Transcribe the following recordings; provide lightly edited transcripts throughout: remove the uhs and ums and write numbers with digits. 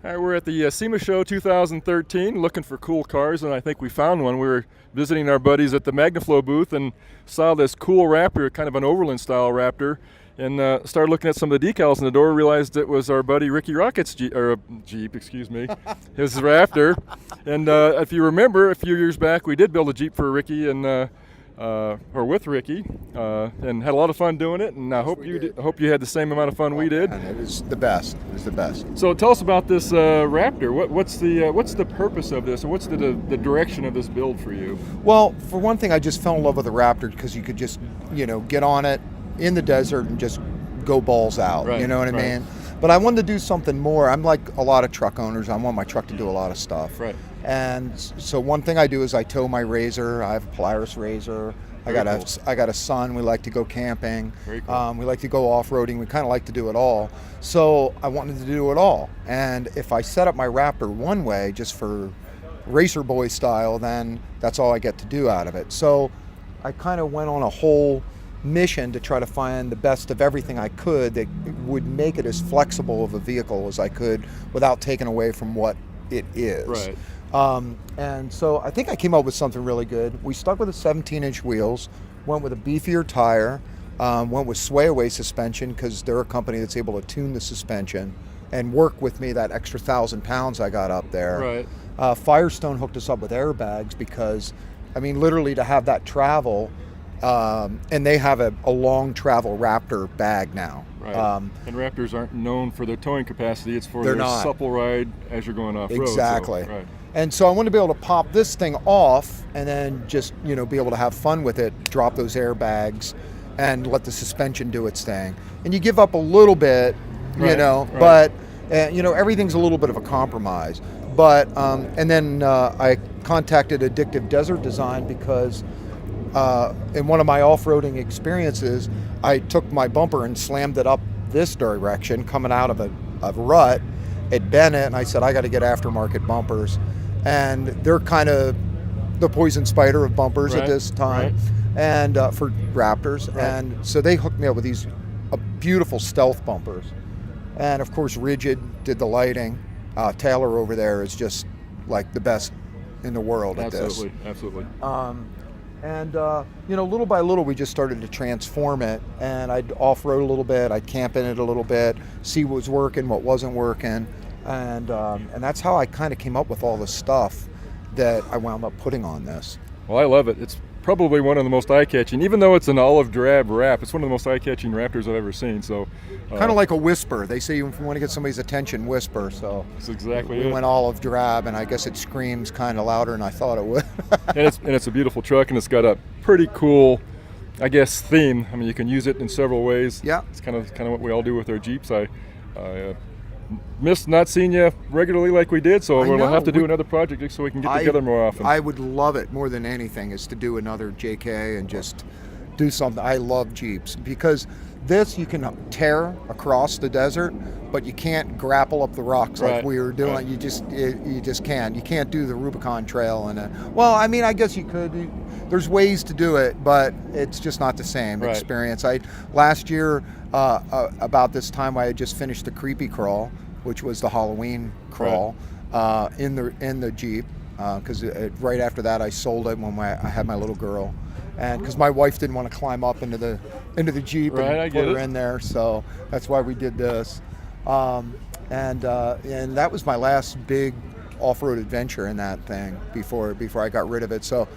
All right, we're at the SEMA show 2013 looking for cool cars, and I think we found one. We were visiting our buddies at the Magnaflow booth and saw this cool Raptor, kind of an Overland style Raptor, and started looking at some of the decals in the door, realized it was our buddy Rikki Rockett's Jeep, excuse me, his Raptor. And if you remember, a few years back we did build a Jeep for Rikki and or with Rikki, and had a lot of fun doing it. And I hope you had the same amount of fun we did. And it was the best. It was the best. So tell us about this Raptor. What's the purpose of this, or what's the direction of this build for you? Well, for one thing, I just fell in love with the Raptor because you could just get on it in the desert and just go balls out. Right, you know what I right. mean? But I wanted to do something more. I'm like a lot of truck owners. I want my truck to do a lot of stuff. Right. And so one thing I do is I tow my Razor. I have a Polaris Razor. I got a son. We like to go camping. Very cool. We like to go off-roading. We kind of like to do it all. So I wanted to do it all. And if I set up my Raptor one way, just for racer boy style, then that's all I get to do out of it. So I kind of went on a whole mission to try to find the best of everything I could that would make it as flexible of a vehicle as I could without taking away from what it is. Right. And so I think I came up with something really good. We stuck with the 17-inch wheels, went with a beefier tire, went with sway-away suspension because they're a company that's able to tune the suspension and work with me that extra 1,000 pounds I got up there. Right. Firestone hooked us up with airbags because, I mean, literally to have that travel, and they have a long travel Raptor bag now. Right. And Raptors aren't known for their towing capacity. It's for They're their not. supple ride as you're going off-road. Exactly. So, right. And so I want to be able to pop this thing off and then just, be able to have fun with it, drop those airbags and let the suspension do its thing. And you give up a little bit, Right, but, everything's a little bit of a compromise. But, and then I contacted Addictive Desert Design because in one of my off-roading experiences, I took my bumper and slammed it up this direction coming out of a rut. It bent it, and I said, I got to get aftermarket bumpers. And they're kind of the poison spider of bumpers at this time, and for Raptors. Right. And so they hooked me up with these beautiful stealth bumpers. And of course, Rigid did the lighting. Taylor over there is just like the best in the world at this. Absolutely. And little by little, we just started to transform it. And I'd off-road a little bit, I'd camp in it a little bit, see what was working, what wasn't working. And that's how I kind of came up with all the stuff that I wound up putting on this. Well, I love it. It's probably one of the most eye-catching, even though it's an olive drab wrap, it's one of the most eye-catching Raptors I've ever seen. So, kind of like a whisper. They say if you want to get somebody's attention, whisper. So that's exactly we it. went olive drab, and I guess it screams kind of louder than I thought it would. and it's a beautiful truck, and it's got a pretty cool, I guess, theme. I mean, you can use it in several ways. Yeah. It's kind of what we all do with our Jeeps. I missed not seeing you regularly like we did, so we'll have to do another project so we can get together more often. I would love it more than anything is to do another JK and just do something. I love Jeeps because this you can tear across the desert, but you can't grapple up the rocks like we were doing. Right. You just can't. You can't do the Rubicon Trail well, I mean, I guess you could. There's ways to do it, but it's just not the same experience. Last year about this time I had just finished the Creepy Crawl, which was the Halloween crawl in the Jeep, because right after that I sold it when I had my little girl, and because my wife didn't want to climb up into the Jeep and put her in there, so that's why we did this, and that was my last big off-road adventure in that thing before I got rid of it. So.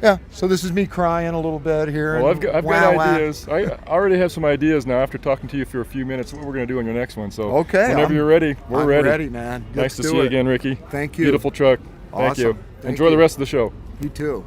Yeah, so this is me crying a little bit here. Well, I've got ideas. I already have some ideas now after talking to you for a few minutes what we're going to do on your next one. So whenever you're ready, we're ready. I'm ready, man. Nice to see you again, Rikki. Thank you. Beautiful truck. Awesome. Thank you. Enjoy the rest of the show. You too.